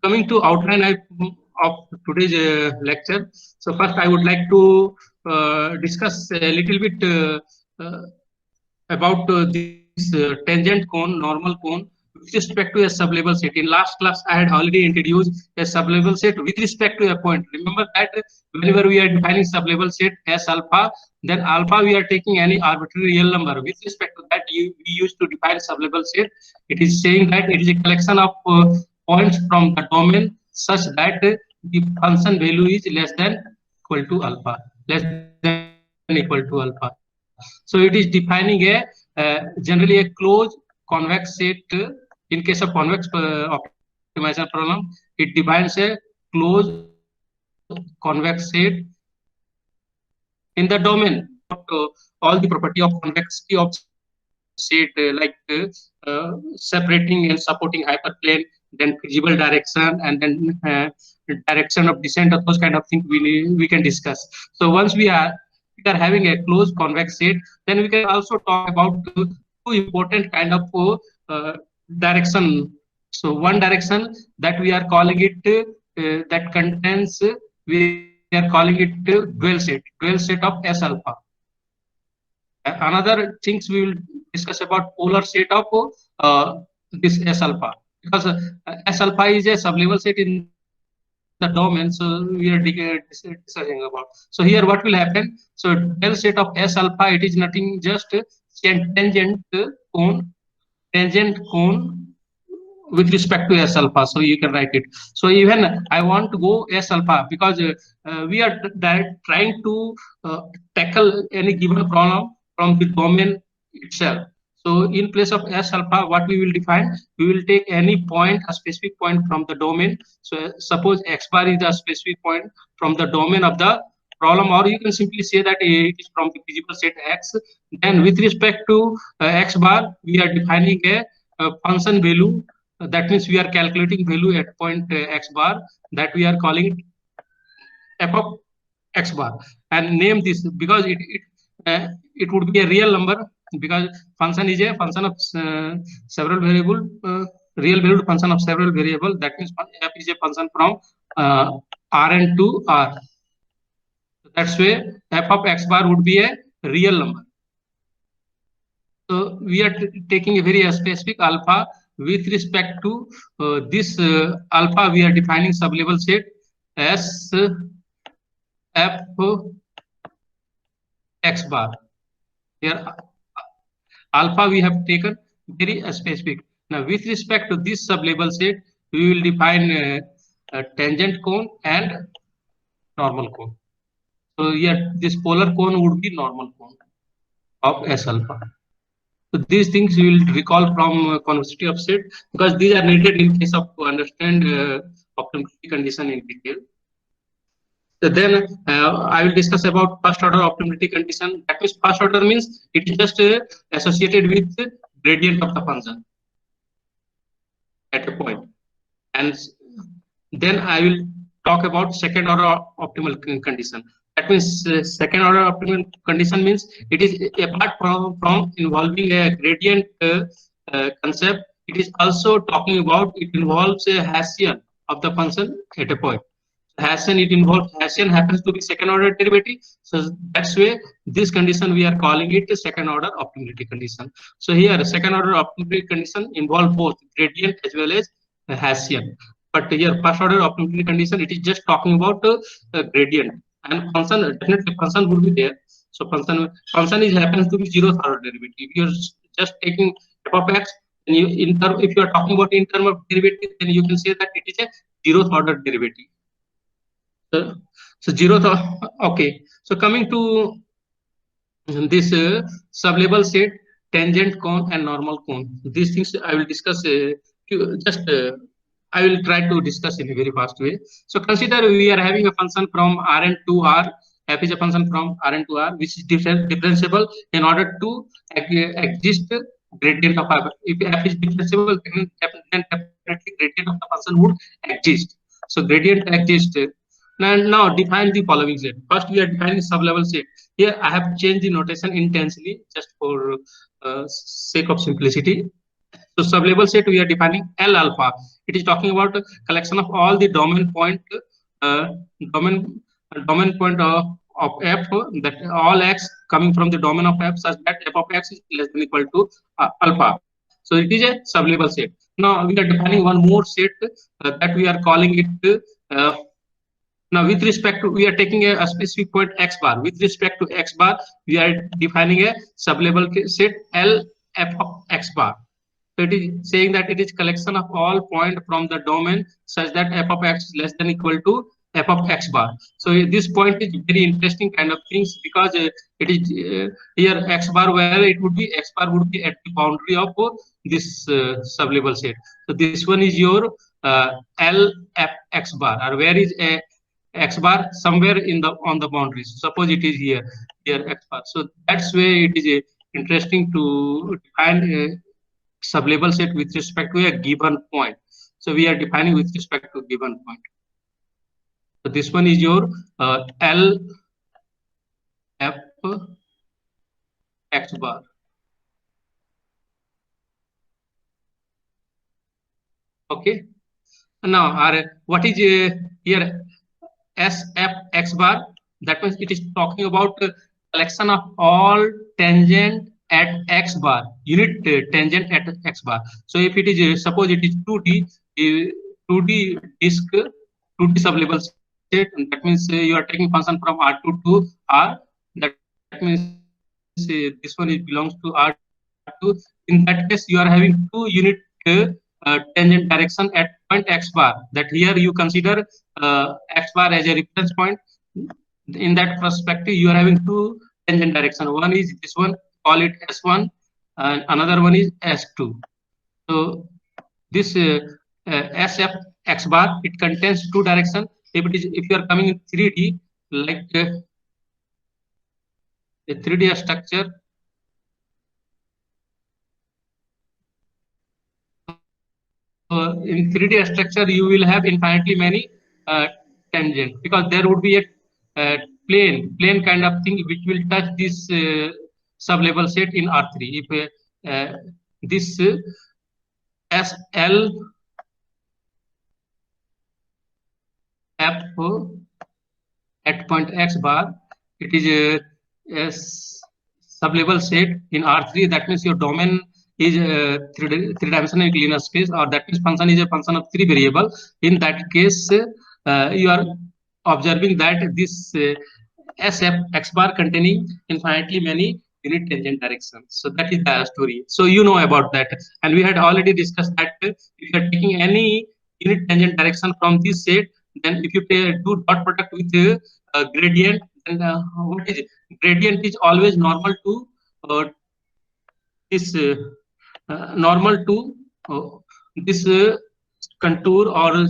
coming to outline of today's lecture. So first I would like to discuss a little bit about this tangent cone, normal cone with respect to a sublevel set. In last class, I had already introduced a sublevel set with respect to a point. Remember that whenever we are defining sublevel set as alpha, then alpha we are taking any arbitrary real number. With respect to that, we used to define sublevel set. It is saying that it is a collection of points from the domain such that the function value is less than equal to alpha, less than equal to alpha. So it is defining generally a closed convex set. In case of convex optimization problem, it defines a closed convex set in the domain. All the property of convexity of set, separating and supporting hyperplane, then feasible direction, and then direction of descent, or those kind of things we can discuss. So once we are having a closed convex set, then we can also talk about two important kind of direction. So one direction that we are calling it that contains we are calling it dual set of S alpha. Another things we will discuss about polar set of this S alpha, because S alpha is a sublevel set in the domain, so we are discussing about. So here what will happen? So del set of S alpha, it is nothing just tangent cone with respect to S alpha, so you can write it. So even I want to go S alpha because we are trying to tackle any given problem from the domain itself. So in place of S alpha, what we will define, we will take any point, a specific point from the domain. So suppose X bar is a specific point from the domain of the problem, or you can simply say that it is from the feasible set X. Then with respect to X bar, we are defining a function value. That means we are calculating value at point X bar, that we are calling f of X bar, and name this because it would be a real number, because function is a function of several variable, real valued function of several variable. That means f is a function from Rn to R. That's why f of X bar would be a real number. So we are taking a very specific alpha. With respect to this alpha, we are defining sublevel set as f X bar. Here alpha we have taken very specific. Now with respect to this sublevel set, we will define a tangent cone and normal cone. So here this polar cone would be normal cone of S alpha. So these things you will recall from convexity of set, because these are needed in case of to understand optimality condition in detail. So then I will discuss about first order optimality condition. That means first order means it is just associated with gradient of the function at a point. And then I will talk about second order optimal condition. That means second order optimal condition means it is apart from involving a gradient concept, it is also talking about, it involves a Hessian of the function at a point. Hessian, it involves Hessian happens to be second order derivative. So that's why this condition we are calling it a second order optimality condition. So here second order optimality condition involve both gradient as well as Hessian. But here first order optimality condition, it is just talking about gradient, and function, definitely function would be there. So function is happens to be zeroth order derivative. You're just taking f of x, and you if you are talking about in term of derivative, then you can say that it is a zeroth order derivative. So zeroth. Okay. So coming to this sublevel set, tangent cone and normal cone. These things I will discuss I will try to discuss in a very fast way. So consider we are having a function from Rn to R. F is a function from Rn to R, which is differentiable in order to exist gradient of f. If f is differentiable, then definitely gradient of the function would exist. So gradient exists. Now define the following set. First we are defining sublevel set. Here I have changed the notation intentionally just for sake of simplicity. So sublevel set we are defining L alpha. It is talking about a collection of all the uh, domain domain point of f, that all x coming from the domain of f such that f of x is less than equal to alpha. So it is a sublevel set. Now we are defining one more set that we are calling it. Now, with respect to, we are taking a specific point x bar. With respect to x bar, we are defining a sublevel set L f of x bar. So it is saying that it is collection of all points from the domain such that f of x is less than equal to f of x bar. So this point is very interesting kind of things, because it is here x bar, where it would be x bar would be at the boundary of this sublevel set. So this one is your L f x bar, or where is a x bar somewhere in the on the boundaries. Suppose it is here x bar. So that's where it is interesting to define sublevel set with respect to a given point. So we are defining with respect to given point. So this one is your L f x bar. Okay. Now, what is here SF x bar? That means it is talking about collection of all tangent at x bar, unit tangent at x bar. So if it is suppose it is 2D, 2D disk, 2D sublevel set, that means you are taking function from R2 to R. That means this one is belongs to R2. In that case, you are having two unit tangent direction at point x bar. That here you consider x bar as a reference point. In that perspective, you are having two tangent direction. One is this one, call it S1, and another one is S2. So this SF x bar, it contains two direction. If you are coming in 3D, like a 3D structure, in 3D structure, you will have infinitely many tangents, because there would be a plane kind of thing which will touch this sublevel set in R3. If this SL F at point x bar, it is a sublevel set in R3. That means your domain is three-dimensional linear space, or that means function is a function of three variable. In that case, you are observing that this SF x bar containing infinitely many unit tangent directions. So that is the story. So you know about that, and we had already discussed that if you are taking any unit tangent direction from this set, then if you do dot product with gradient, then what is it? Gradient is always normal to this normal to uh, this contour, or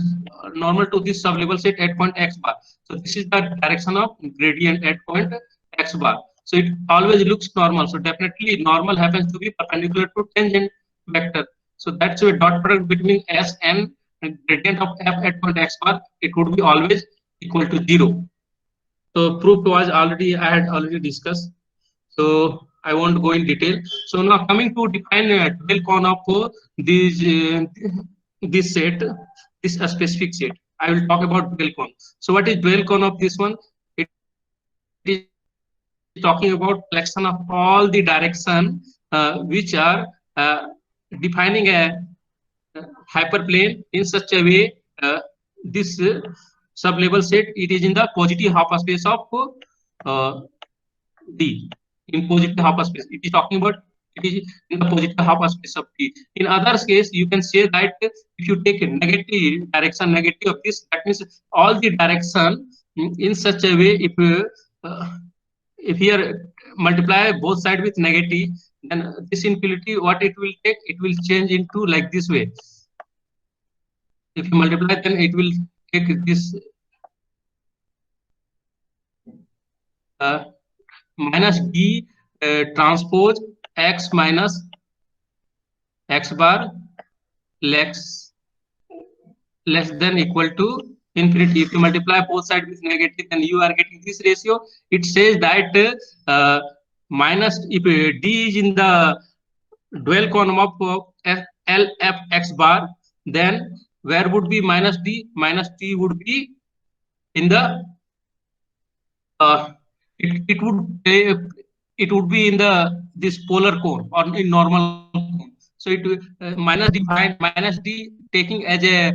normal to this sublevel set at point x bar. So this is the direction of gradient at point x bar. So it always looks normal. So definitely normal happens to be perpendicular to tangent vector. So that's a dot product between S and gradient of f at point x bar. It would be always equal to 0. So proof was already, I had already discussed. So I won't go in detail. So now coming to define dual con of this set, this specific set. I will talk about dual con. So what is dual con of this one? It is talking about collection of all the direction which are defining a hyperplane in such a way this sublevel set, it is in the positive half space of uh, D. In positive half space, it is talking about it is in the positive half space of D. In other case, you can say that if you take a negative direction, negative of this, that means all the direction in such a way, if here multiply both sides with negative, then this infinity, what it will take, it will change into like this way. If you multiply, then it will take this minus D transpose x minus x bar less than equal to infinity. If you multiply both sides with negative, then you are getting this ratio. It says that minus, if D is in the dual column of LFX bar, then where would be minus D? Minus D would be in the it would be in the this polar cone or in normal cone. So it minus D taking as a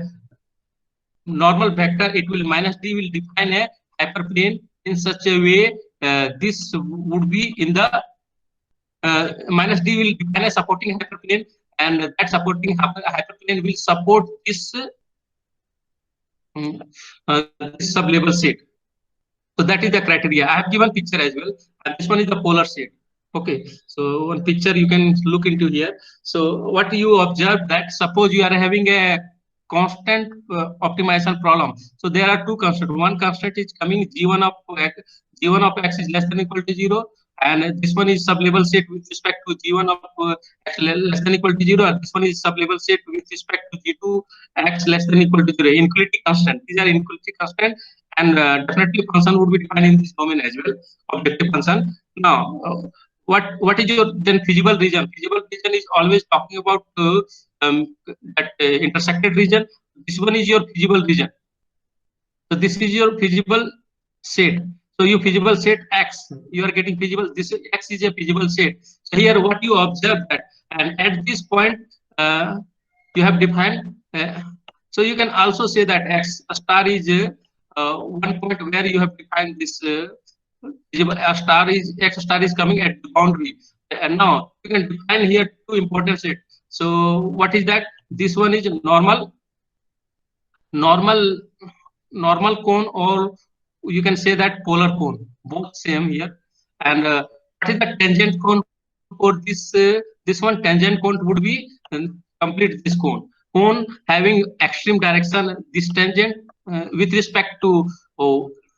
normal vector, it will minus D will define a hyperplane in such a way this would be in the minus D will define a supporting hyperplane, and that supporting hyperplane will support this this sublevel set. So that is the criteria. I have given picture as well, and this one is the polar set. Okay, so one picture you can look into here. So what you observe that suppose you are having a constant optimization problem. So there are two constants. One constant is coming G1 of x is less than equal to 0, and this one is sublevel set with respect to G1 of x less than equal to 0, and this one is sublevel set with respect to G2 x less than equal to 0. Inequality constant. These are inequality constant, and definitely function would be defined in this domain as well, objective function. Now, what is your then feasible region? Feasible region is always talking about that intersected region. This one is your feasible region. So this is your feasible set. So you feasible set X, you are getting feasible. This X is a feasible set. So here, what you observe that, and at this point, you have defined. So you can also say that X star is one point where you have defined this X star is coming at the boundary, and now you can define here two important sets. So what is that? This one is normal normal cone, or you can say that polar cone, both same here. And what is the tangent cone for this one? Tangent cone would be complete this cone having extreme direction, this tangent with respect to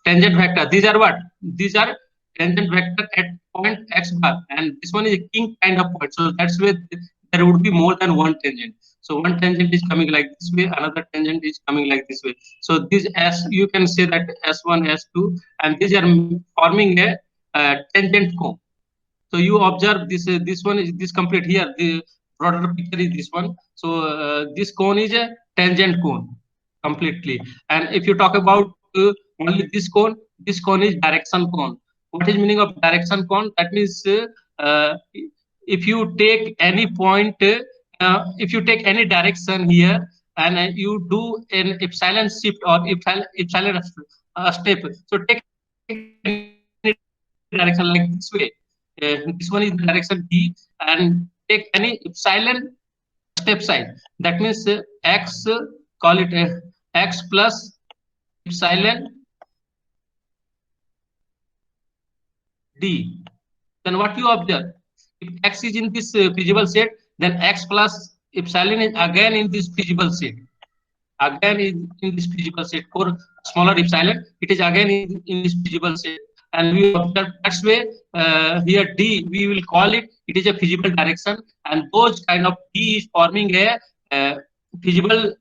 tangent vector. These are what? These are tangent vector at point x bar, and this one is a king kind of point. So that's where there would be more than one tangent. So one tangent is coming like this way, another tangent is coming like this way. So this S, you can say that S1, S2, and these are forming a tangent cone. So you observe this. This one is this complete here. The broader picture is this one. So this cone is a tangent cone completely. And if you talk about only this cone is direction cone. What is meaning of direction cone? That means if you take any point, if you take any direction here, and you do an epsilon shift or epsilon step. So take any direction like this way. This one is the direction D, and take any epsilon step side. That means x, call it x plus epsilon D. Then what you observe? If x is in this feasible set, then x plus epsilon is again in this feasible set. Again in this feasible set. For smaller epsilon, it is again in this feasible set. And we observe that's way here D, we will call it, it is a feasible direction, and those kind of D is forming a feasible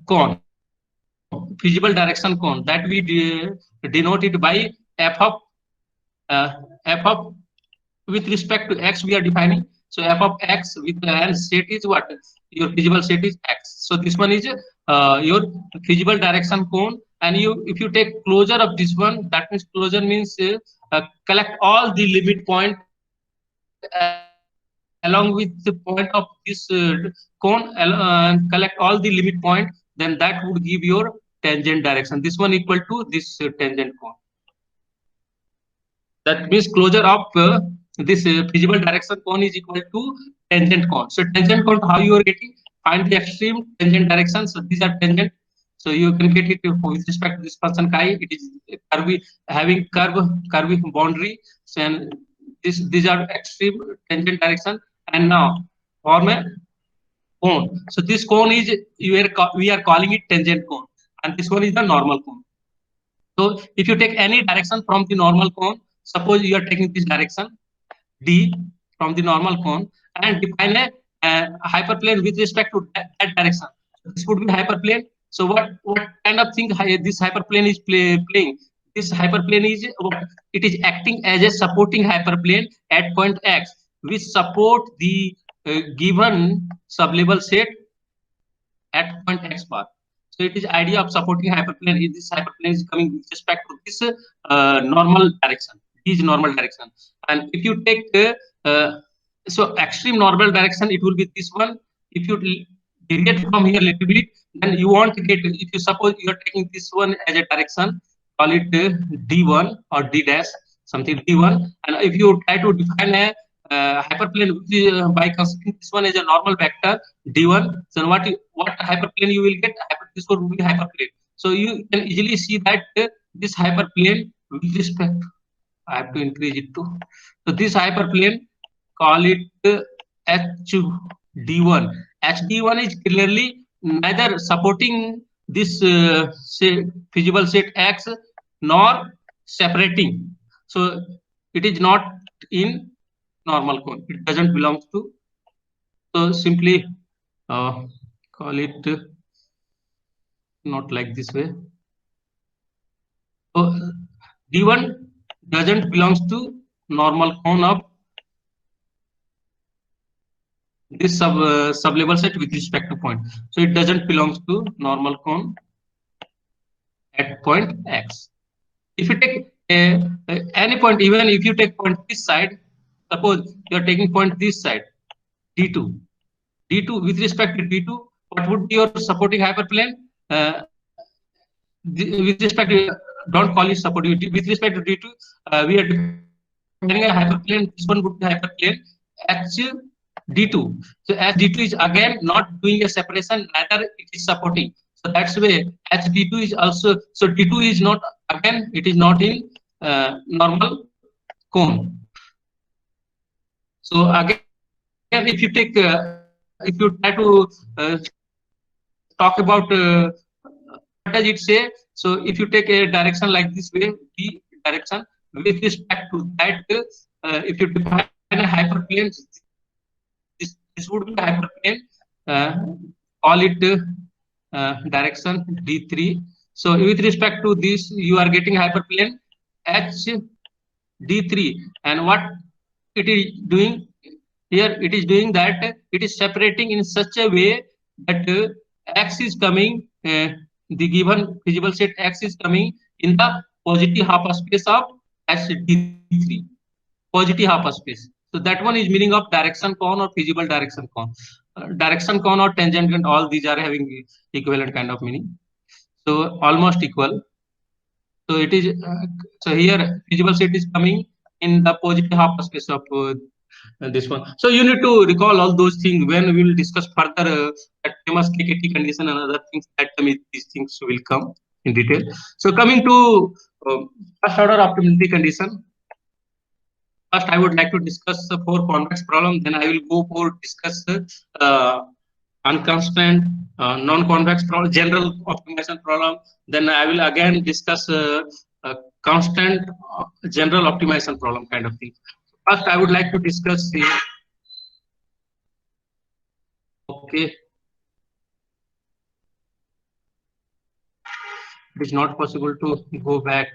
cone, feasible direction cone, that we denote it by f of with respect to x we are defining. So f of x with the and set is what? Your feasible set is x. So this one is your feasible direction cone. And you, if you take closure of this one, that means closure means collect all the limit point along with the point of this cone, collect all the limit point, then that would give your tangent direction. This one equal to this tangent cone. That means closure of this feasible direction cone is equal to tangent cone. So tangent cone, how you are getting? Find the extreme tangent direction. So these are tangent. So you can get it with respect to this function chi. It is curvy, having curvy boundary. So and these are extreme tangent direction. And now form a cone. So this cone is we are calling it tangent cone, and this one is the normal cone. So if you take any direction from the normal cone, suppose you are taking this direction D from the normal cone, and define a hyperplane with respect to that direction. So this would be hyperplane. So what kind of thing this hyperplane is playing? This hyperplane is what? It is acting as a supporting hyperplane at point X, which support the given sublevel set at point x bar. So it is idea of supporting hyperplane. If this hyperplane is coming with respect to this normal direction, this normal direction, and if you take so extreme normal direction, it will be this one. If you deviate from here a little bit, then you want to get. If you suppose you are taking this one as a direction, call it D1 or D dash something D1, and if you try to define a hyperplane by considering this one as a normal vector D1, so what hyperplane you will get? This one will be hyperplane. So you can easily see that this hyperplane with respect, I have to increase it to. So this hyperplane, call it HD1. HD1 is clearly neither supporting this say, feasible set X nor separating. So it is not in normal cone. It doesn't belong to. So simply call it not like this way. So D1 doesn't belongs to normal cone of this sublevel set with respect to point. So it doesn't belongs to normal cone at point X. If you take any point, even if you take point this side, suppose you are taking point this side, D2. D2 with respect to D2, what would be your supporting hyperplane? With respect to, don't call it supporting, with respect to D2, we are defining a hyperplane. This one would be hyperplane H D2. So H D2 is again not doing a separation, neither it is supporting. So that's why H D2 is also, so D2 is not, again it is not in normal cone. So again, if you take, if you try to talk about what does it say? So if you take a direction like this way, the direction with respect to that, if you define a hyperplane, this would be hyperplane. Call it direction D3. So with respect to this, you are getting hyperplane H D3, and what it is doing here, it is doing that it is separating in such a way that X is coming, the given feasible set X is coming in the positive half space of HD3, positive half space. So that one is meaning of direction cone or feasible direction cone. Direction cone or tangent and all these are having equivalent kind of meaning. So almost equal. So it is so here feasible set is coming in the positive half space of this one. So you need to recall all those things when we will discuss further that famous KKT condition and other things, that these things will come in detail. So coming to first order optimality condition. First, I would like to discuss the four convex problem. Then I will go for discuss unconstrained non-convex problem, general optimization problem. Then I will again discuss constant general optimization problem kind of thing. First, I would like to discuss the okay. It is not possible to go back.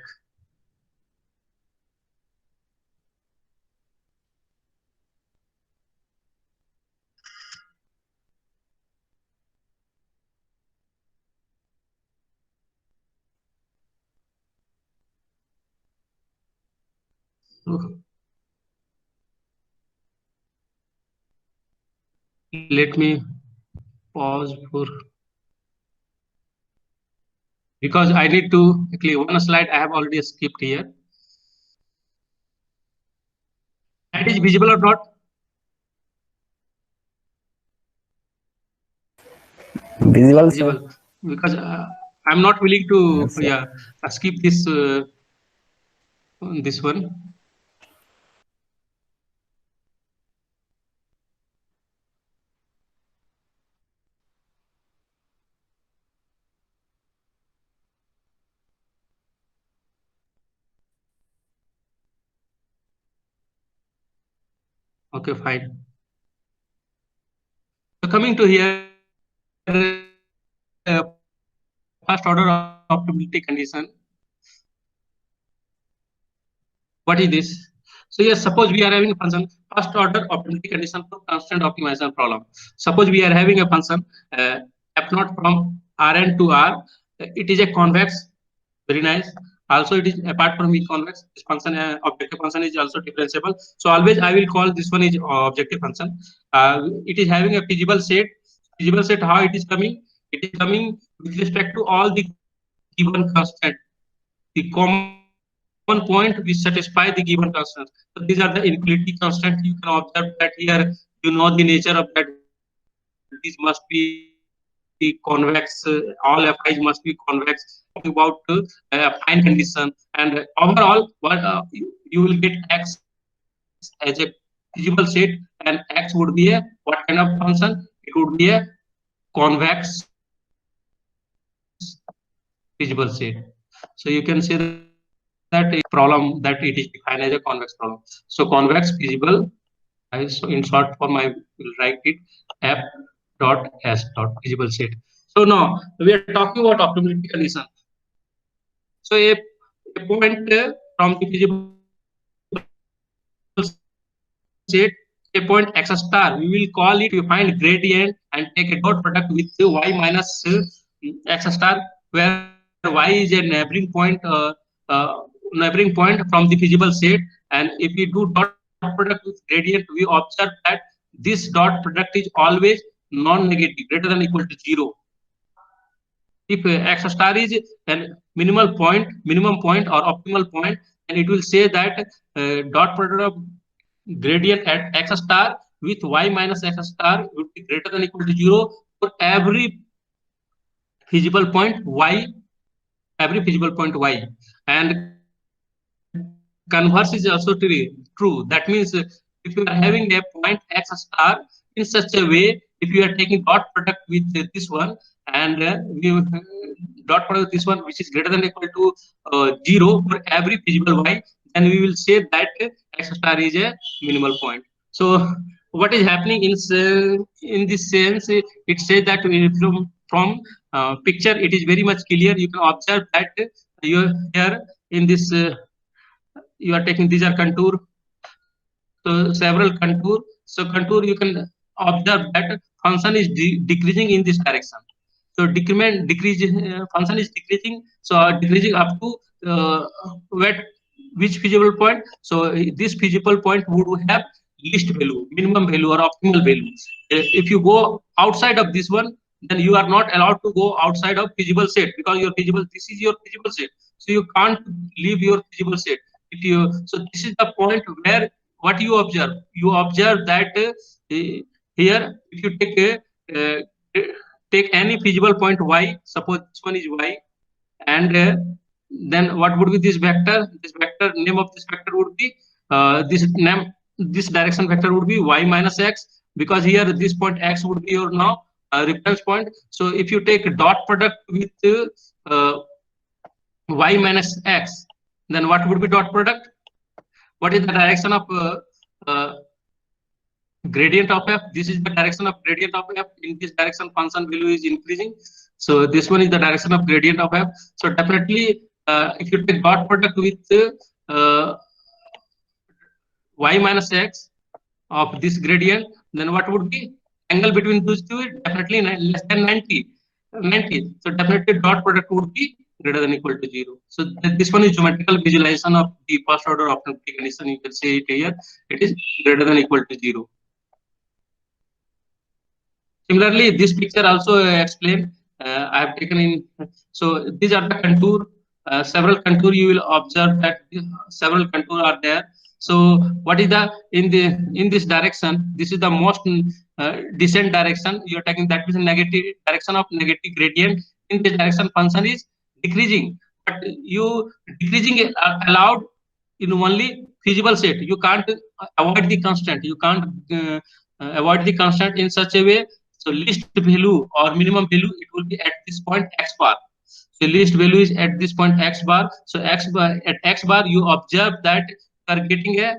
So, let me pause for, because I need to quickly one slide I have already skipped here. That is visible or not? Visible, Visible. Because I'm not willing to yes, skip this this one. Okay, fine. So coming to here, first order optimality condition. What is this? So yes, suppose we are having a function first order optimality condition for constant optimization problem. Suppose we are having a function f naught from Rn to R. It is a convex, very nice. Also, it is apart from being convex, this function objective function is also differentiable. So always I will call this one is objective function. It is having a feasible set. Feasible set, how it is coming? It is coming with respect to all the given constant, the common point which satisfy the given constants. So these are the inequality constants. You can observe that here, you know the nature of that. This must be convex. All fi's must be convex. Talking about fine condition, and overall, what you will get x as a feasible set, and x would be a what kind of function? It would be a convex feasible set. So you can say that a problem that it is defined as a convex problem. So convex feasible, so in short form I will write it f dot s dot feasible set. So now we are talking about optimality condition. So a point from the feasible set, a point x star, we will call it, if you find gradient and take a dot product with y minus x star, where y is a neighboring point, neighboring point from the feasible set. And if we do dot product with gradient, we observe that this dot product is always non-negative, greater than equal to 0. If x star is an minimum point or optimal point, then it will say that dot product of gradient at x star with y minus x star would be greater than equal to 0 for feasible point y, every feasible point y. And converse is also true. That means if you are having a point x star in such a way, if you are taking dot product with this one, and dot product with this one which is greater than equal to 0 for every feasible y, then we will say that x star is a minimal point. So what is happening in this sense, it says that from picture it is very much clear. You can observe that you here in this you are taking, these are contour, so several contour. So contour, you can observe that function is decreasing in this direction. So decrement decrease, function is decreasing, so decreasing up to where, which feasible point? So this feasible point would have least value, minimum value or optimal value. If you go outside of this one, then you are not allowed to go outside of feasible set, because your feasible, this is your feasible set, so you can't leave your feasible set. If you, so this is the point where what you observe that here if you take take any feasible point y, suppose this one is y, and then what would be this vector? This vector, name of this vector would be this name, this direction vector would be y minus x, because here this point x would be your now reference point. So if you take dot product with y minus x, then what would be dot product? What is the direction of uh, gradient of f? This is the direction of gradient of f. In this direction function value is increasing, so this one is the direction of gradient of f. So definitely if you take dot product with uh, y minus x of this gradient, then what would be angle between those two? Definitely less than 90. So definitely dot product would be greater than equal to 0. So this one is geometrical visualization of the first order optimality condition. You can see it here, it is greater than equal to 0. Similarly, this picture also explained. I have taken in. So these are the contour. Several contour, you will observe that several contour are there. So what is the in this direction? This is the most descent direction. You are taking, that is negative direction of negative gradient. In this direction, function is decreasing, but you decreasing allowed in only feasible set. You can't avoid the constant. You can't avoid the constant in such a way. So least value or minimum value, it will be at this point x bar. So least value is at this point x bar. So x bar, at x bar you observe that you are getting a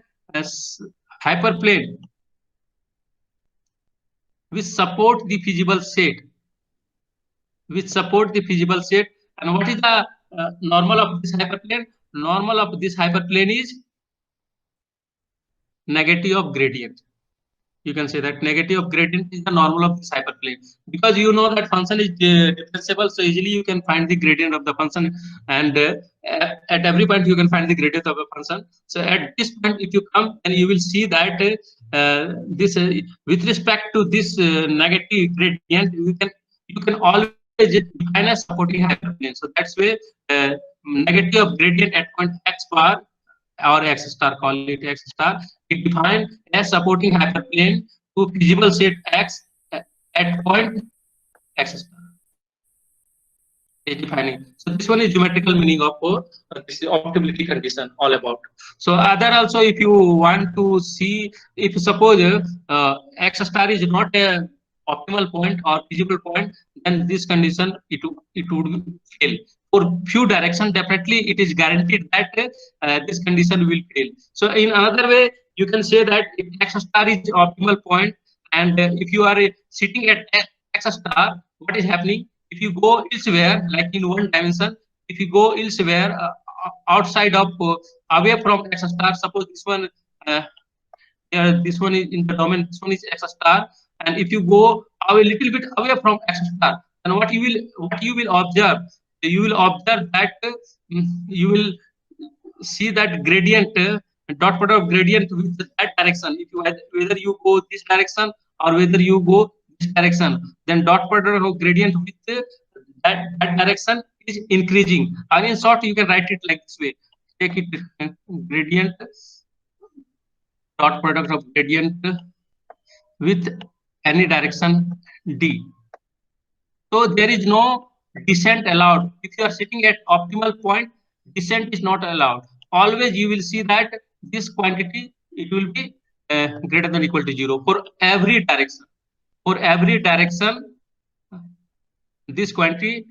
hyperplane which support the feasible set, And what is the normal of this hyperplane? Normal of this hyperplane is negative of gradient. You can say that negative of gradient is the normal of this hyperplane, because you know that function is differentiable, so easily you can find the gradient of the function, and at every point you can find the gradient of a function. So at this point, if you come, and you will see that this with respect to this negative gradient, you can always define a supporting hyperplane. So that's why uh, negative of gradient at point x bar or x star, call it x star, it defines a supporting hyperplane to feasible set x at point x star is defining. So this one is geometrical meaning of this optimality condition all about. So other also, if you want to see, if suppose x star is not a optimal point or feasible point, then this condition it would fail. For few direction, definitely it is guaranteed that this condition will fail. So in another way, you can say that if x star is optimal point, and if you are sitting at x star, what is happening? If you go elsewhere, like in one dimension, if you go elsewhere outside of away from x star, suppose this one this one is in the domain, this one is x star, and if you go a little bit away from x star, then what you will observe, you will observe that you will see that gradient, dot product of gradient with that direction. If you whether you go this direction or whether you go this direction, then dot product of gradient with that direction is increasing. And in short, you can write it like this way: take it gradient, dot product of gradient with any direction d. So there is no descent allowed. If you are sitting at optimal point, descent is not allowed. Always you will see that this quantity, it will be greater than equal to 0 for every direction. For every direction, this quantity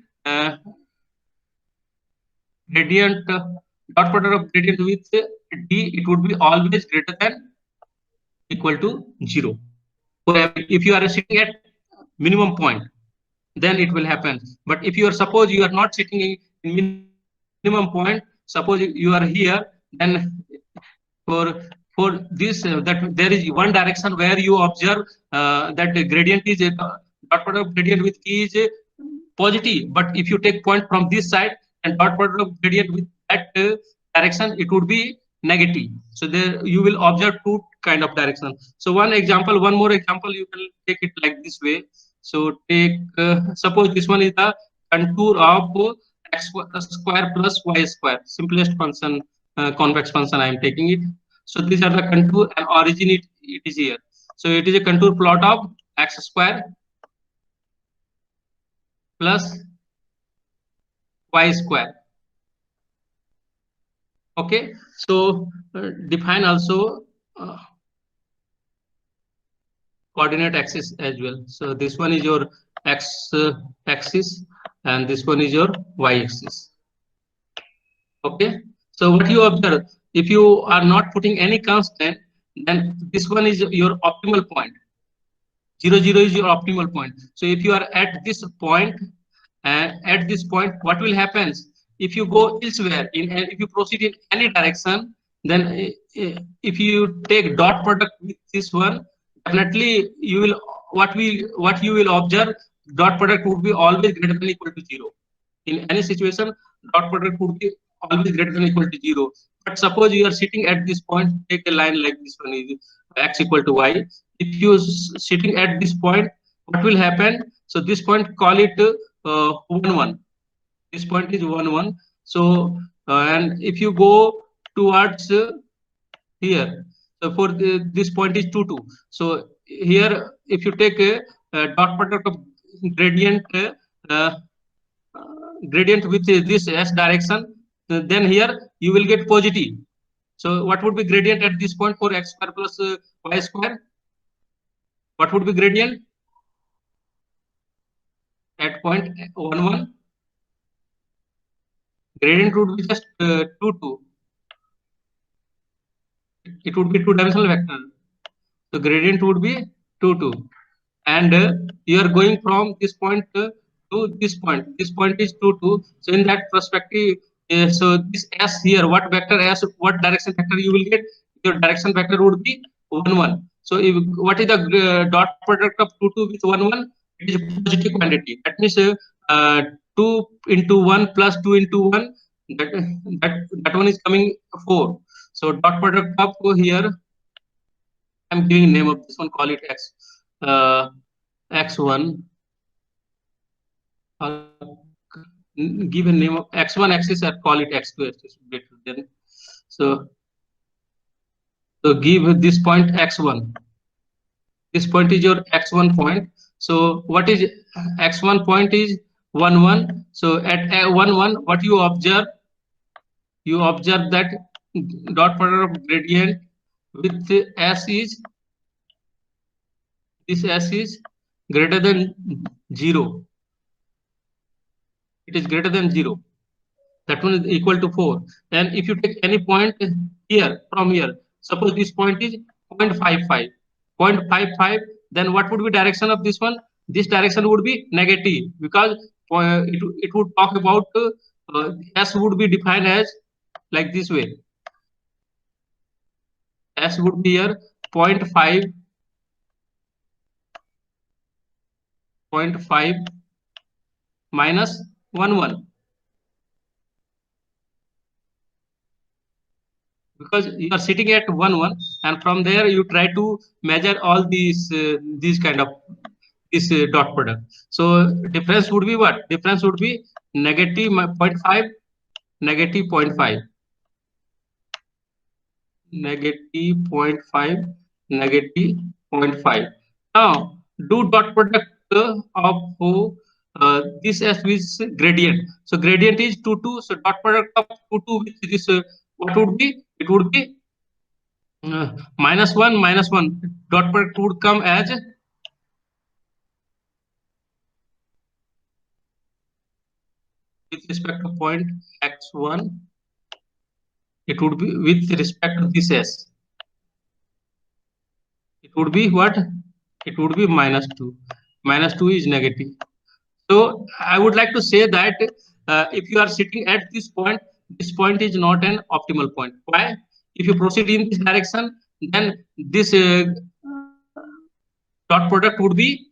gradient dot product of gradient with d, it would be always greater than equal to 0. For every, if you are sitting at minimum point, then it will happen. But if you are, suppose you are not sitting in minimum point, suppose you are here, then for for this that there is one direction where you observe that the gradient is dot product of gradient with key is positive, but if you take point from this side and dot product of gradient with that direction, it would be negative. So there you will observe two kind of direction. So one more example, you can take it like this way. So take suppose this one is the contour of x square plus y square, simplest function, convex function I am taking it. So these are the contour, and origin it is here. So it is a contour plot of x square plus y square. Okay, so define also coordinate axis as well. So this one is your x axis, and this one is your y axis. Okay, so what you observe, if you are not putting any constant, then this one is your optimal point. 0 0 is your optimal point. So if you are at this point, and at this point, what will happen? If you go elsewhere, if you proceed in any direction, then if you take dot product with this one, definitely you will, what you will observe, dot product would be always greater than equal to 0. In any situation, dot product would be always greater than equal to 0. But suppose you are sitting at this point, take a line like this one is x equal to y. If you sitting at this point, what will happen? So this point, call it 1 1. This point is 1 1. So and if you go towards here, so for this point is 2 2. So here, if you take a dot product of gradient uh, gradient with this s direction, then here you will get positive. So what would be gradient at this point for x square plus y square? What would be gradient at point 1 1? Gradient would be just 2 2. It would be two-dimensional vector. So gradient would be 2 2. And you are going from this point to this point. This point is 2 2. So in that perspective, so this s here, what vector s, what direction vector you will get? your direction vector would be 1 1. So if, what is the dot product of 2 2 with 1 1? It is a positive quantity. That means 2 into 1 plus 2 into 1, that that one is coming 4. So dot product of here, I'm giving name of this one, call it x x1, give a name of x1 axis or call it x2 axis better than. So give this point x1. This point is your x1 point. So what is x1 point is 1 1. So at 1 1, what you observe? You observe that dot product of gradient with s is, this s is greater than 0. It is greater than 0. That one is equal to 4. And if you take any point here, from here, suppose this point is 0.55. 0.55, then what would be direction of this one? This direction would be negative, because it would talk about s would be defined as like this way. S would be here 0.5, 0.5 minus 1 1. Because you are sitting at 1 1, and from there you try to measure all these kind of this dot product. So difference would be what? Difference would be negative 0.5, negative 0.5, negative 0.5, negative 0.5. Now do dot product of this s with gradient. So gradient is 2 2. So dot product of 2 2 with this what would be? It would be minus 1 minus 1. Dot product would come as with respect to point x1, it would be with respect to this s. It would be what? It would be minus 2. Minus 2 is negative. So I would like to say that if you are sitting at this point is not an optimal point. Why? If you proceed in this direction, then this dot product would be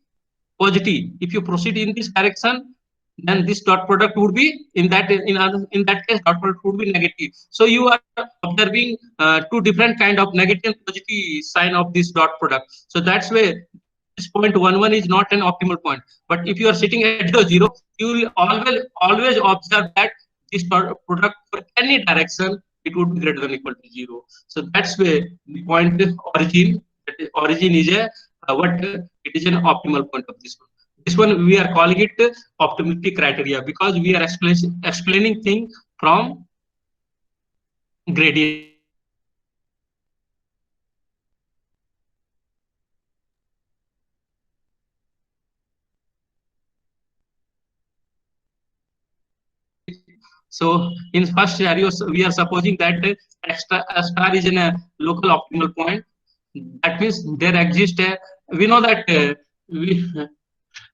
positive. If you proceed in this direction, then this dot product would be in that case dot product would be negative. So you are observing two different kind of negative and positive sign of this dot product. So that's why this point 1 1 is not an optimal point. But if you are sitting at 0, you will always observe that this dot product for any direction, it would be greater than or equal to 0. So that's where the point origin, origin is a it is an optimal point of this one. This one we are calling it optimality criteria, because we are explaining thing from gradient. So in first scenario, we are supposing that a star is in a local optimal point. That means there exists a, we know that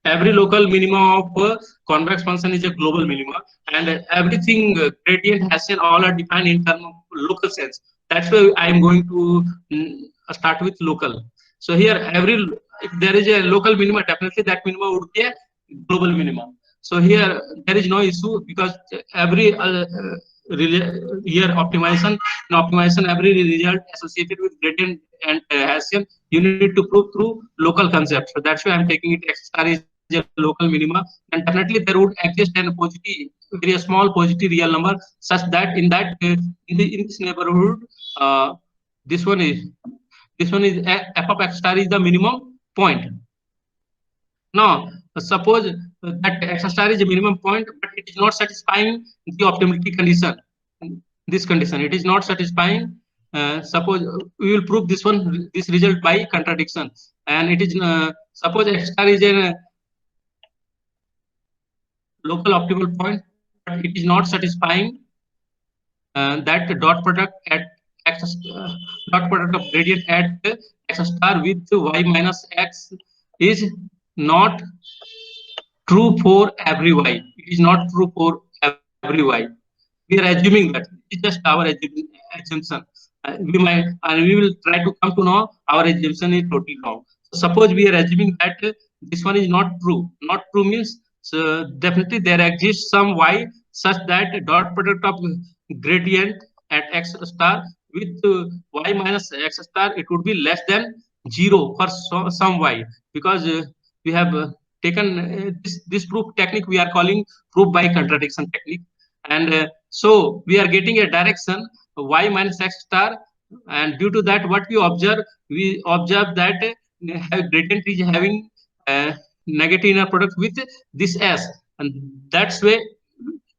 every local minima of convex function is a global minima, and everything gradient has an all are defined in terms of local sense. That's why I am going to start with local. So here if there is a local minima, definitely that minima would be a global minima. So here there is no issue, because every here optimization every result associated with gradient and Hessian you need to prove through local concepts. So that's why I'm taking it X star is a local minima, and definitely there would exist a positive, very small positive real number, such that in this neighborhood this one is f of x star is the minimum point. Now suppose that x star is a minimum point, but it is not satisfying the optimality condition. This condition, it is not satisfying. Suppose we will prove this result by contradiction, and it is suppose x star is a local optimal point, but it is not satisfying that dot product at x dot product of gradient at x star with y minus x is not true for every y. It is not true for every y. We are assuming that. It's just our assumption. we will try to come to know our assumption is totally wrong. So suppose we are assuming that this one is not true. Not true means so definitely there exists some y such that dot product of gradient at x star with y minus x star, it would be less than 0 for some y, because we have taken this proof technique we are calling proof by contradiction technique. And so we are getting a direction y minus x star, and due to that what we observe that gradient is having negative inner product with this s, and that's way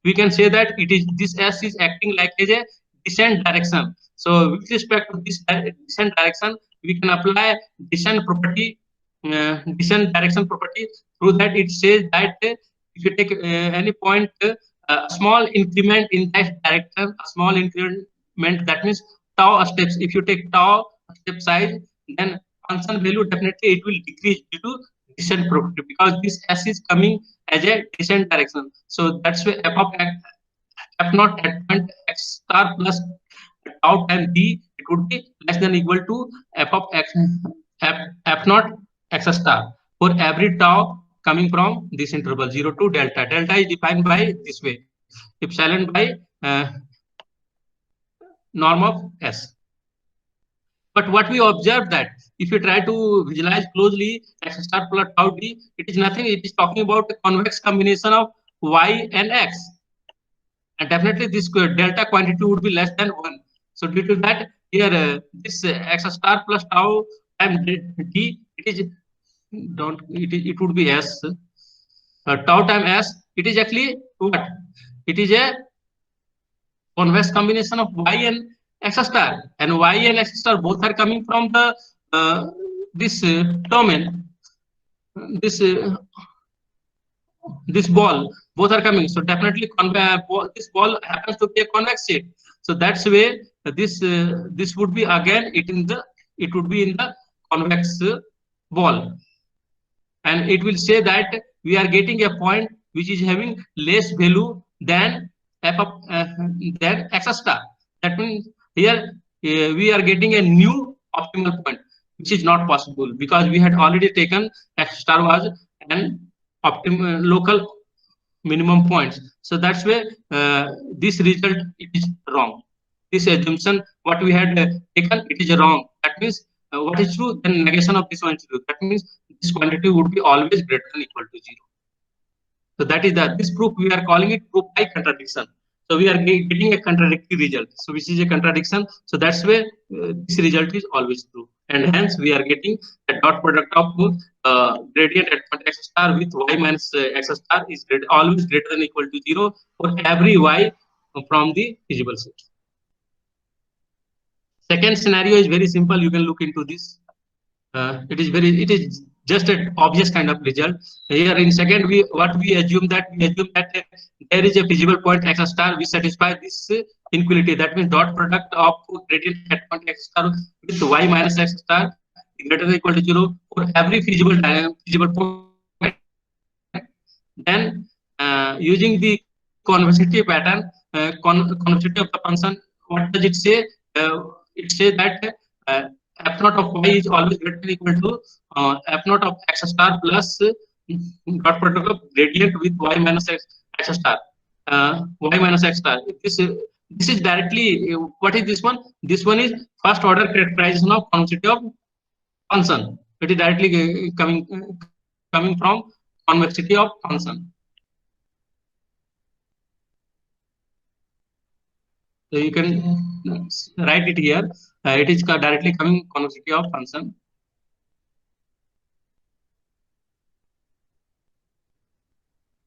we can say that it is this s is acting like as a descent direction. So with respect to this descent direction, we can apply descent property, descent direction property. Through that, it says that if you take any point, a small increment in that direction, a small increment, that means tau steps. If you take tau step size, then function value definitely it will decrease due to descent property, because this s is coming as a descent direction. So that's why f of f naught at point x star plus tau time b, it would be less than equal to f of x f naught x star for every tau coming from this interval 0 to delta. Delta is defined by this way, epsilon by norm of s. But what we observe that if you try to visualize closely x star plus tau d, it is nothing. It is talking about a convex combination of y and x, and definitely this delta quantity would be less than 1. So due to that, here this x star plus tau times d, it is don't it would be s tau time s. It is actually what? It is a convex combination of y and x star, and y and x star both are coming from the this domain, this this ball, both are coming. So definitely this ball happens to be a convex shape. So that's way this would be again it would be in the convex ball, and it will say that we are getting a point which is having less value than f of than x star. That means here we are getting a new optimal point, which is not possible because we had already taken x star was an optimal local minimum points. So that's where this result is wrong. This assumption what we had taken, it is wrong. That means what is true, then negation of this one is true. That means this quantity would be always greater than equal to 0. So that is this proof we are calling it proof by contradiction. So we are getting a contradictory result. So which is a contradiction. So that's where this result is always true, and hence we are getting a dot product of gradient at point x star with y minus x star is always greater than equal to 0 for every y from the feasible set. Second scenario is very simple. You can look into this. It is just an obvious kind of result. Here in second, we assume that there is a feasible point x star which satisfies this inequality. That means dot product of gradient at point x star with y minus x star greater than equal to 0 for every feasible point. Then using the convexity pattern, convexity of the function, what does it say? It says that f naught of y is always greater than equal to f naught of x star plus dot product of gradient with y minus x star, y minus x star. This is directly what is this one? This one is first order characterization of convexity of function. It is directly coming from convexity of function. So you can write it here. It is directly coming convexity of function.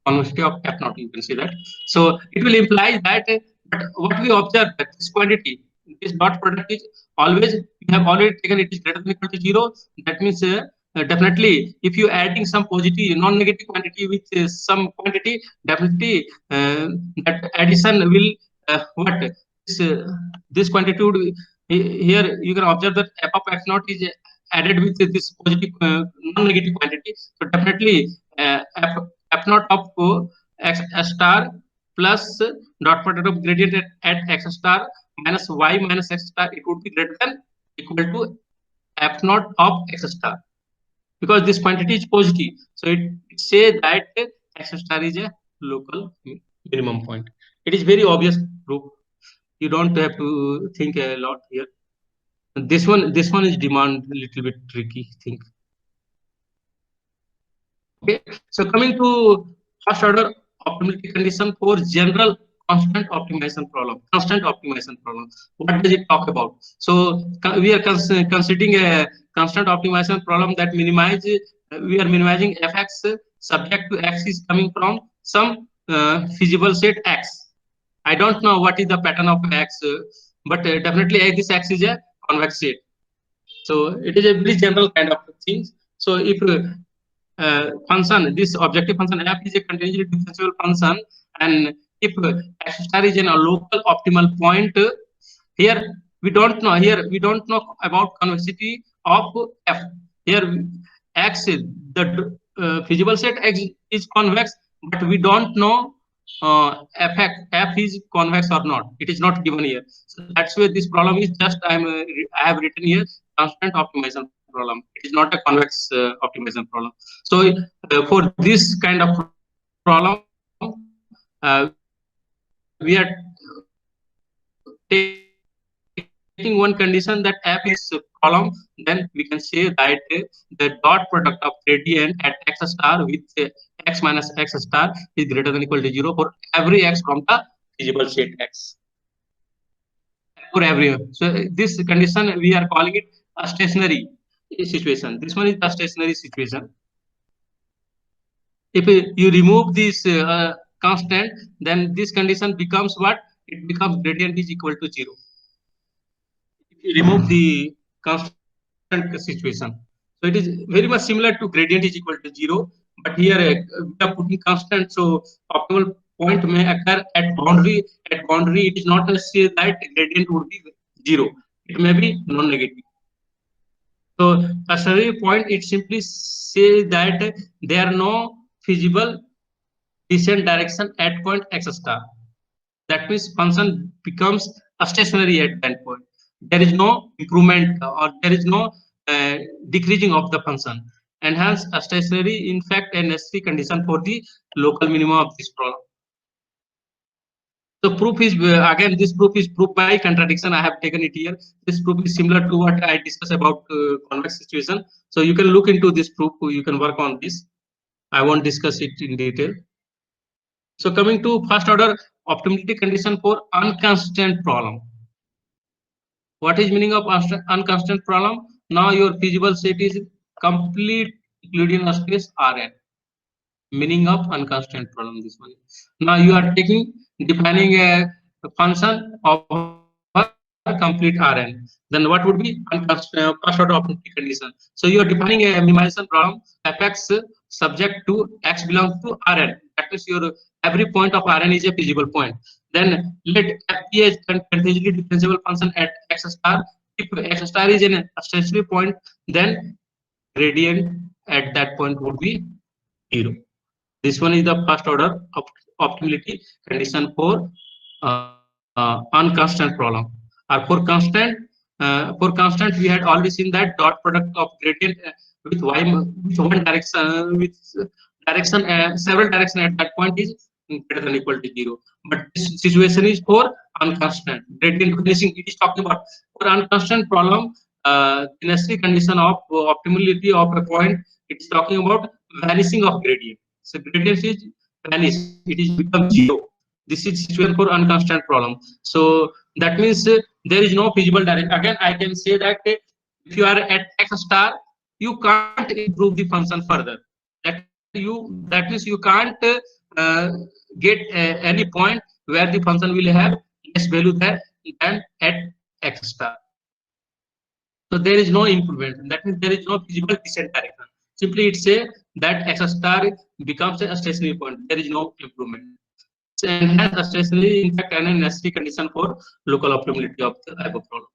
Convexity of f naught, you can see that. So it will imply that but what we observe that this quantity, this dot product is always, we have already taken it is greater than equal to 0. That means definitely if you adding some positive non-negative quantity with some quantity, definitely that addition will what this quantity would here you can observe that f of x naught is added with this positive non-negative quantity. So definitely f naught of x star plus dot product of gradient at x star minus y minus x star, it would be greater than equal to f naught of x star, because this quantity is positive. So it says that x star is a local minimum point. It is very obvious proof. You don't have to think a lot here. This one is demand a little bit tricky thing. Okay, so coming to first order optimality condition for general constant optimization problem. Constant optimization problem. What does it talk about? So we are considering a constant optimization problem that minimize. We are minimizing fx subject to x is coming from some feasible set x. I don't know what is the pattern of x, but definitely this x is a convex set. So it is a very general kind of thing. So if function, this objective function f is a continuously differentiable function, and if x star is in a local optimal point, here we don't know. Here we don't know about convexity of f. Here x the feasible set x is convex, but we don't know f is convex or not. It is not given here. So that's why this problem is just I have written here constant optimization problem. It is not a convex optimization problem. So for this kind of problem, we are taking one condition that f is column. Then we can say that the dot product of gradient at x star with x minus x star is greater than equal to 0 for every x from the feasible set x. For every, so this condition we are calling it a stationary situation. This one is a stationary situation. If you remove this constant, then this condition becomes what? It becomes gradient is equal to 0. If you remove the constant situation, so it is very much similar to gradient is equal to 0, but here we are putting constant, so optimal point may occur at boundary. At boundary, it is not say that gradient would be 0. It may be non-negative. So a survey point, it simply says that there are no feasible descent direction at point x star. That means function becomes a stationary at that point. There is no improvement or there is no decreasing of the function, and hence a stationary, in fact, a necessary condition for the local minimum of this problem. So proof is again, this proof is proof by contradiction. I have taken it here. This proof is similar to what I discussed about convex situation. So you can look into this proof. You can work on this. I won't discuss it in detail. So coming to first order optimality condition for unconstrained problem. What is meaning of unconstrained problem? Now your feasible set is complete Euclidean space Rn. Meaning of unconstrained problem, this one. Now you are taking defining a function over complete Rn. Then what would be first order optimality condition? So you are defining a minimization problem fx subject to x belongs to Rn. That means your every point of Rn is a feasible point. Then let f be a continuously differentiable function at x star. If x star is in a stationary point, then gradient at that point would be 0. This one is the first order of optimality condition for unconstant problem. Or for constant, we had already seen that dot product of gradient with y with one direction with direction several direction at that point is greater than equal to 0. But this situation is for unconstant gradient vanishing. It is talking about for unconstant problem. The necessary condition of optimality of a point. It is talking about vanishing of gradient. So gradient is vanish. It is become 0. This is situation for unconstant problem. So that means there is no feasible direction. Again, I can say that if you are at x star, you can't improve the function further. That means you can't get any point where the function will have less value than at x star. So there is no improvement. That means there is no feasible descent direction. Simply it say that x star becomes a stationary point. There is no improvement. And hence a stationary, in fact, an necessary condition for local optimality of the above problem.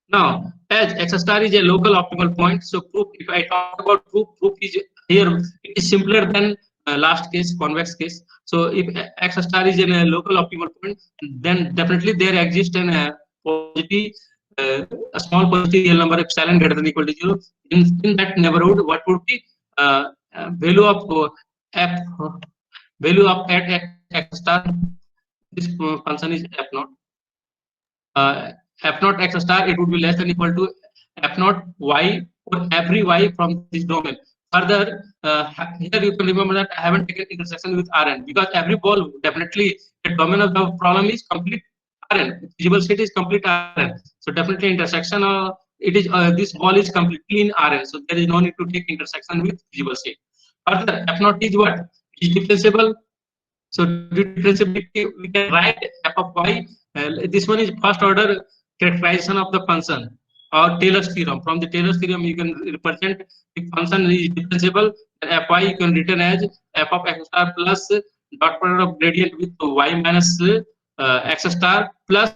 Now, as x star is a local optimal point, so proof. If I talk about proof, proof is here. It is simpler than last case, convex case. So if x star is in a local optimal point, then definitely there exists an positive, a small positive real number epsilon greater than equal to 0. In that neighborhood, what would be value of f value of at x star? This function is f naught. F naught x star, it would be less than equal to f naught y for every y from this domain. Further, here you can remember that I haven't taken intersection with Rn, because every ball, definitely the domain of the problem is complete Rn. Feasible state is complete Rn. So definitely intersection, it is this ball is completely in Rn. So there is no need to take intersection with feasible state. Further, f naught is what? Is differentiable. So differentiability, we can write f of y. This one is first order characterization of the function, or Taylor's theorem. From the Taylor's theorem, you can represent the function is differentiable, and fy you can written as f of x star plus dot product of gradient with y minus x star plus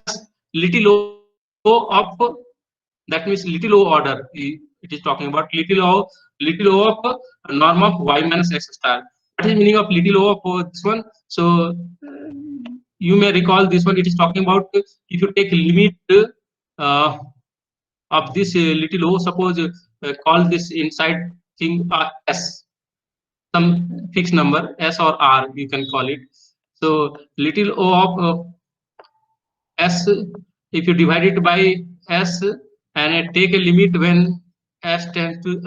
little o of, that means little o order. It is talking about little o of norm of y minus x star. What is meaning of little o of this one? So you may recall this one. It is talking about if you take limit uh, of this little o. Suppose call this inside thing s, some fixed number s or r, you can call it. So little o of s, if you divide it by s and take a limit when s tends to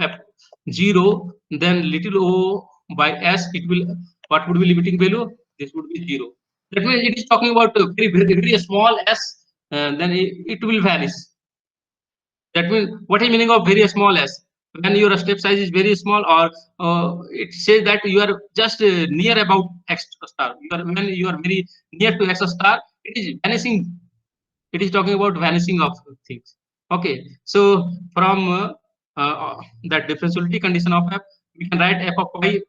0, then little o by s, it will, what would be limiting value? This would be 0. That means it is talking about a very small s, then it will vanish. That means what is meaning of very small s? When your step size is very small, or it says that you are just near about x star. When you are very near to x star, it is vanishing. It is talking about vanishing of things. Okay, so from that differentiability condition of f, we can write f of y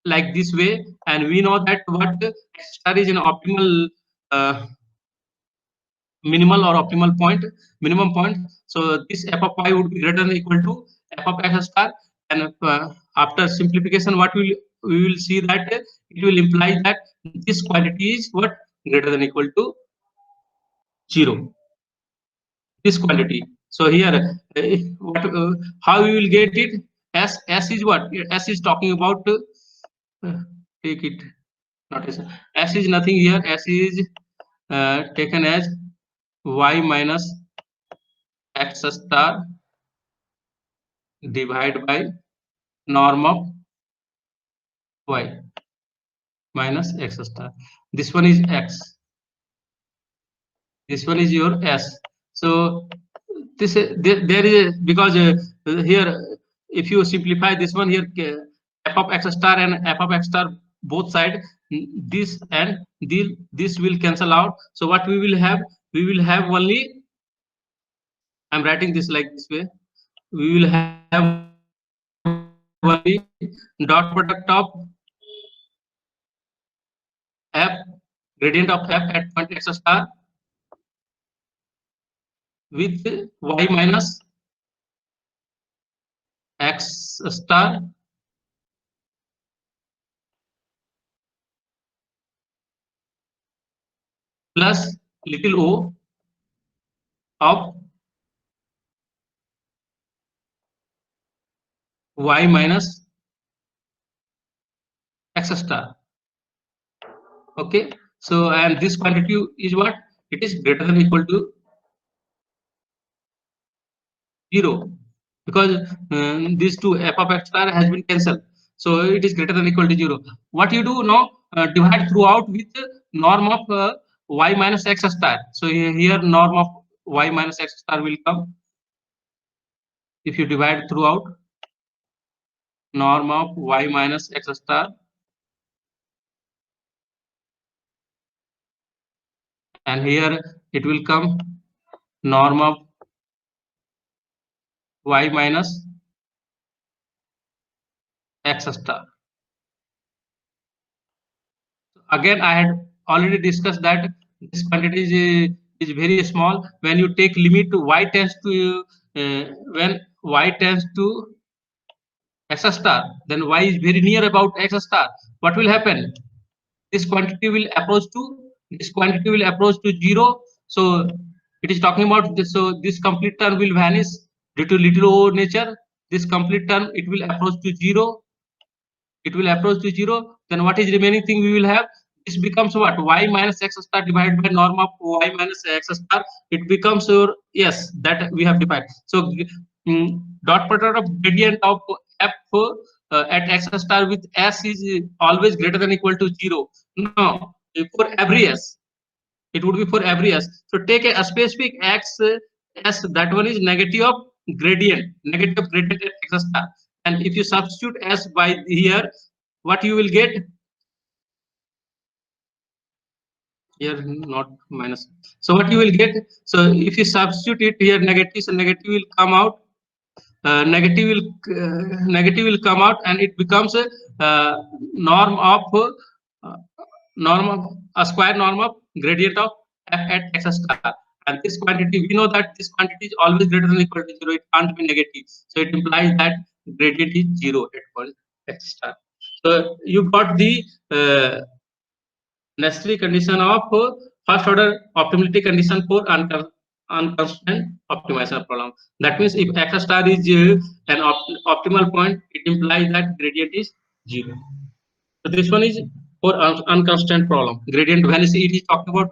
like this way, and we know that what x star is an optimal minimal or optimal point, minimum point. So this f of y would be greater than or equal to f of x star, and after simplification, what we will see that it will imply that this quantity is what, greater than or equal to 0. This quantity. So here, what, how we will get it? S is what? S is talking about. Take it. Not S. S is nothing here. S is taken as y minus x star divided by norm of y minus x star. This one is x. This one is your s. So this there is because here, if you simplify this one here, f of x star and f of x star both side, this and this will cancel out. So what we will have, we will have only, I'm writing this like this way, we will have only dot product of f, gradient of f at point x star with y minus x star plus little o of y minus x star. Okay, so and this quantity is what? It is greater than or equal to 0, because these two f of x star has been cancelled. So it is greater than or equal to 0. What you do now? Divide throughout with norm of y minus x star. So here norm of y minus x star will come. If you divide throughout, norm of y minus x star, and here it will come norm of y minus x star. Again, I had already discussed that this quantity is very small. When you take limit y tends to when y tends to x star, then y is very near about x star. What will happen? This quantity will approach to this quantity will approach to 0. So it is talking about this. So this complete term will vanish due to little o nature. This complete term, it will approach to 0. It will approach to 0. Then what is remaining thing we will have? This becomes what? Y minus x star divided by norm of y minus x star. It becomes your, yes, that we have defined. So dot product of gradient of f at x star with s is always greater than equal to 0. No, for every s, it would be for every s. So take a specific x s, that one is negative of gradient at x star. And if you substitute s by here, what you will get? Here not minus. So what you will get? So if you substitute it here negative, so negative will come out. Negative will come out, and it becomes a norm of a square norm of gradient of f at x star. And this quantity, we know that this quantity is always greater than or equal to 0. It can't be negative. So it implies that gradient is 0 at point x star. So you got the necessary condition of first order optimality condition for unconstrained optimization problem. That means if x star is an optimal point, it implies that gradient is 0. So this one is for unconstrained problem. Gradient vanishes. It is talking about